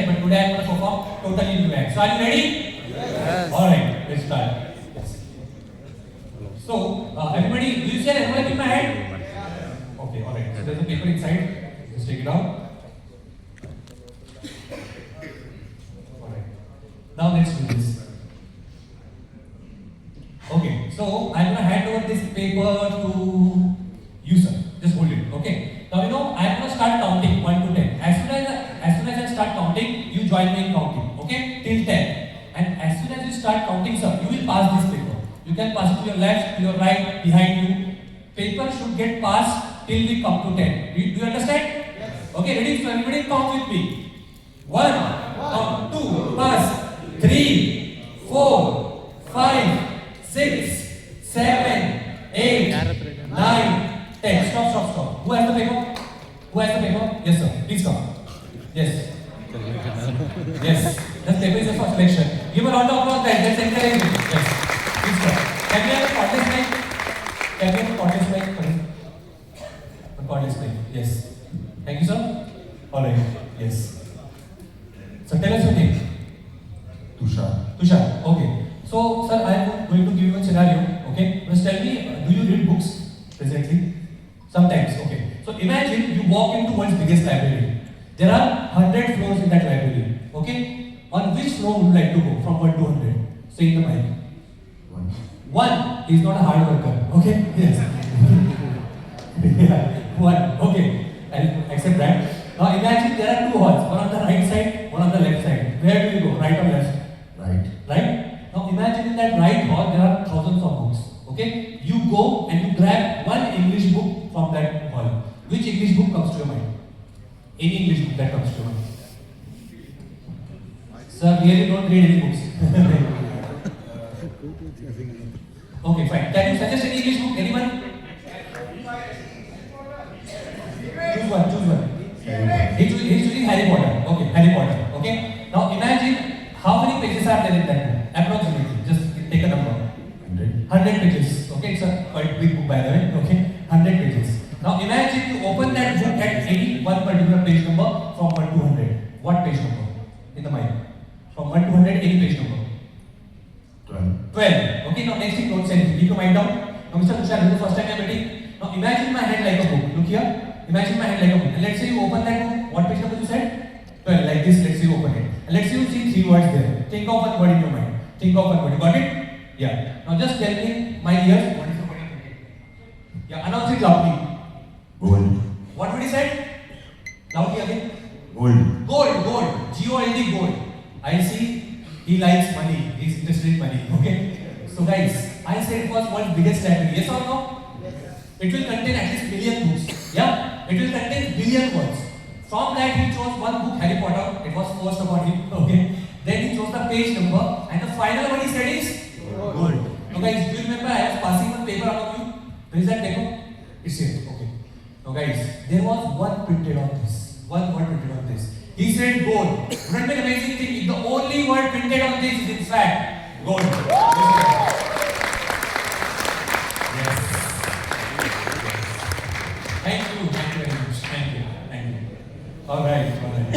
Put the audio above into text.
but today I'm going to perform totally new act. So are you ready? Yes. Alright, let's start. Yes. So, everybody, do you see an envelope in my hand? Okay, alright. So there's a paper inside. Just take it out. Alright. Now let's do this. Okay, so I'm going to hand over this paper to you, sir. Just hold it, okay? Now you know, I'm going to start counting 1 to 10. As soon as I start counting, you join me in counting, okay? Till 10. And as soon as you start counting, sir, you will pass this paper. You can pass it to your left, to your right, behind you. Paper should get passed till we come to 10. Do you understand? Yes. Okay, ready? So everybody count with me. 1, 2, pass. 3, 4, 5, 6, 7, 8, 9, 10. Stop. Who has the paper? Who has the paper? Yes, sir. Please come. Yes. Yes. This paper is the first selection. Give a round of applause there. Let's encourage you. Yes. Please come. Can we have a cordless mic? Can we have a cordless mic? A cordless mic. Yes. Thank you, sir. Alright. Yes. So tell us your name. Tushar. Okay. So, sir, I am going to give you a scenario. Okay. Just tell me, do you read books presently? Sometimes. Okay. So imagine you walk into world's biggest library. There are 100 floors in that library. Okay. On which floor would you like to go from 1 to 100? Say in the mind. 1 is not a hard worker. Okay. Yes. Yeah. 1. Okay. I'll accept that. Now imagine there are 2 halls. One on the right side, one on the left side. Where do you go? Right or left? Right? Now imagine in that right hall there are thousands of books. Okay? You go and you grab one English book from that hall. Which English book comes to your mind? Any English book that comes to your mind. Sir, really don't read any books. Okay, fine. Can you suggest any English book? Anyone? Choose one. He's choosing Harry Potter. Okay, Harry Potter. Okay? Now imagine how many pages are there in that book? Approximately. Just take a number. 100 pages. Okay, it's a quite big book by the way. Okay, 100 pages. Now imagine you open that book at any one particular page number from 1 to 100. What page number? In the mind. From 1 to 100, any page number? 12. Okay, now next thing, don't say anything. Keep your mind down. Now Mr. Tushar, this is the first time I am meeting. Now imagine my hand like a book. Look here. Imagine my hand like a book. And let's say you open that book. What page number you said? 12. Like this, let's say you open it. And let's say you see 3 words there. Think of one word in your mind. Think of one word. You got it? Yeah. Now just tell me, my ears, what is the word you're thinking? Yeah, announce it loudly. Gold. What would he say? Loudly again. Gold. Gold. G-O-L-D, gold. I see he likes money. He's interested in money. Okay? So guys, I said it was world's biggest library. Yes or no? Yes. It will contain at least billion books. Yeah? It will contain billion words. From that he chose one book, Harry Potter. It was forced upon him. Okay? Then he chose the page number. And the final one he said is gold. Now guys, do you remember I was passing one paper along you? Where is that paper? It's here. Okay. Now guys, there was one printed on this. One word printed on this. He said gold. Wouldn't it be an amazing thing if the only word printed on this is in fact gold? Yes. Thank you very much. Thank you. Alright.